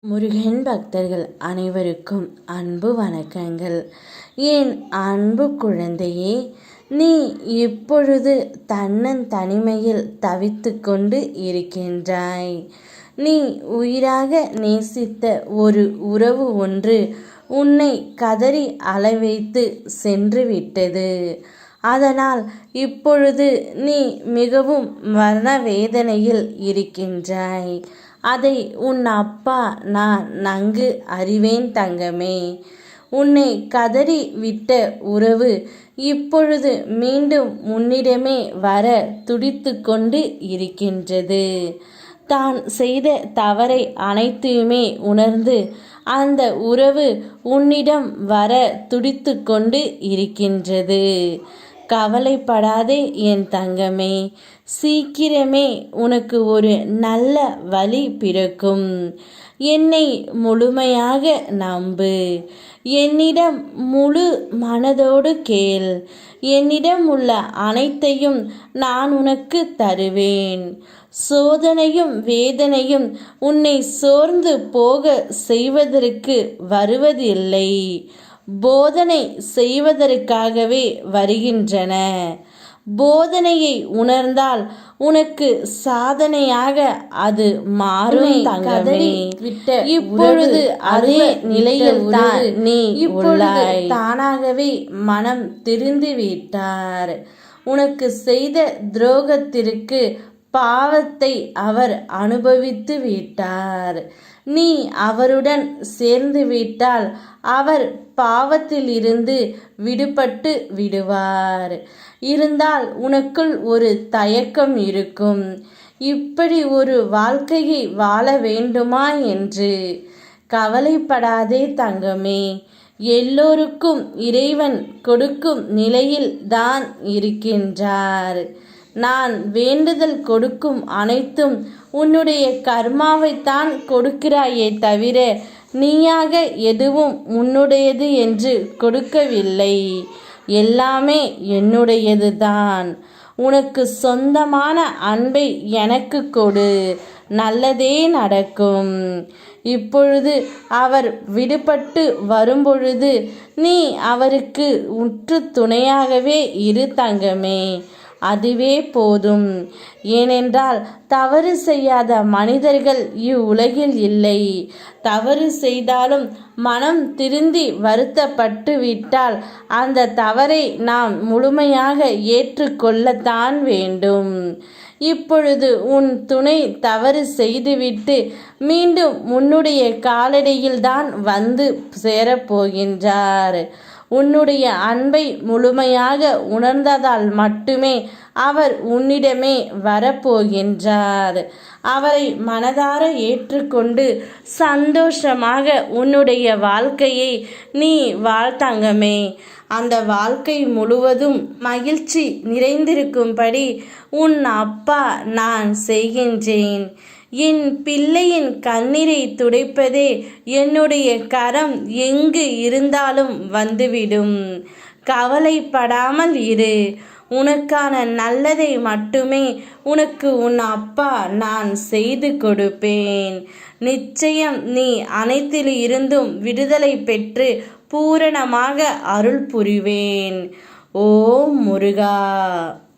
முருகன் பக்தர்கள் அனைவருக்கும் அன்பு வணக்கங்கள். என் அன்பு குழந்தையே, நீ இப்பொழுது தன்னந்தனிமையில் தவித்து கொண்டு இருக்கின்றாய். நீ உயிராக நேசித்த ஒரு உறவு ஒன்று உன்னை கதறி அலைவைத்து சென்று விட்டது. அதனால் இப்பொழுது நீ மிகவும் மனவேதனையில் இருக்கின்றாய். அதை உன் அப்பா நான் நன்கு அறிவேன் தங்கமே. உன்னை கதறி விட்ட உறவு இப்பொழுது மீண்டும் உன்னிடமே வர துடித்து கொண்டு இருக்கின்றது. தான் செய்த தவறை அனைத்தையுமே உணர்ந்து அந்த உறவு உன்னிடம் வர துடித்து கொண்டு இருக்கின்றது. கவலைப்படாதே என் தங்கமே, சீக்கிரமே உனக்கு ஒரு நல்ல வழி பிறக்கும். என்னை முழுமையாக நம்பு. என்னிடம் முழு மனதோடு கேள். என்னிடம் உள்ள அனைத்தையும் நான் உனக்கு தருவேன். சோதனையும் வேதனையும் உன்னை சோர்ந்து போக செய்வதற்கு வருவதில்லை, போதனை செய்வதற்காகவே வருகின்றன. போதனையை உணர்ந்தால் உனக்கு சாதனையாக அது மாறும் தங்கமே. இப்பொழுது அதே நிலையில் தான் நீ இப்பொழுது தானாகவே மனம் திரிந்து விட்டார். உனக்கு செய்த துரோகத்திற்கு பாவத்தை அவர் அனுபவித்து விட்டார். நீ அவருடன் சேர்ந்து விட்டால் அவர் பாவத்தில் இருந்து விடுபட்டு விடுவார். இருந்தால் உனக்குள் ஒரு தயக்கம் இருக்கும், இப்படி ஒரு வாழ்க்கையை வாழ வேண்டுமா என்று. கவலைப்படாதே தங்கமே, எல்லோருக்கும் இறைவன் கொடுக்கும் நிலையில் தான் இருக்கின்றார். நான் வேண்டுதல் கொடுக்கும் அனைத்தும் உன்னுடைய கர்மாவைத்தான் கொடுக்கிறாயே தவிர நீயாக எதுவும் உன்னுடையது என்று கொடுக்கவில்லை. எல்லாமே என்னுடையது தான். உனக்கு சொந்தமான அன்பை எனக்கு கொடு, நல்லதே நடக்கும். இப்பொழுது அவர் விடுபட்டு வரும்பொழுது நீ அவருக்கு உற்று துணையாகவே இரு தங்கமே. அதுவே போதும். ஏனென்றால் தவறு செய்யாத மனிதர்கள் இவ்வுலகில் இல்லை. தவறு செய்தாலும் மனம் திருந்தி வருத்தப்பட்டு விட்டால் அந்த தவறை நாம் முழுமையாக ஏற்றுக்கொள்ளத்தான் வேண்டும். இப்பொழுது உன் துணை தவறு செய்துவிட்டு மீண்டும் உன்னுடைய காலடியில்தான் வந்து சேரப்போகின்றார். உன்னுடைய அன்பை முழுமையாக உணர்ந்ததால் மட்டுமே அவர் உன்னிடமே வரப்போகின்றார். அவரை மனதார ஏற்றுக்கொண்டு சந்தோஷமாக உன்னுடைய வாழ்க்கையை நீ வாழ்த்தங்கமே. அந்த வாழ்க்கை முழுவதும் மகிழ்ச்சி நிறைந்திருக்கும்படி உன் அப்பா நான் செய்கின்றேன். என் பிள்ளையின் கண்ணீரை துடைப்பதே என்னுடைய கரம் எங்கு இருந்தாலும் வந்துவிடும். கவலைப்படாமல் இரு. உனக்கான நல்லதை மட்டுமே உனக்கு உன் அப்பா நான் செய்து கொடுப்பேன். நிச்சயம் நீ அனைத்தில் இருந்தும் விடுதலை பெற்று பூரணமாக அருள் புரிவேன். ஓம் முருகா.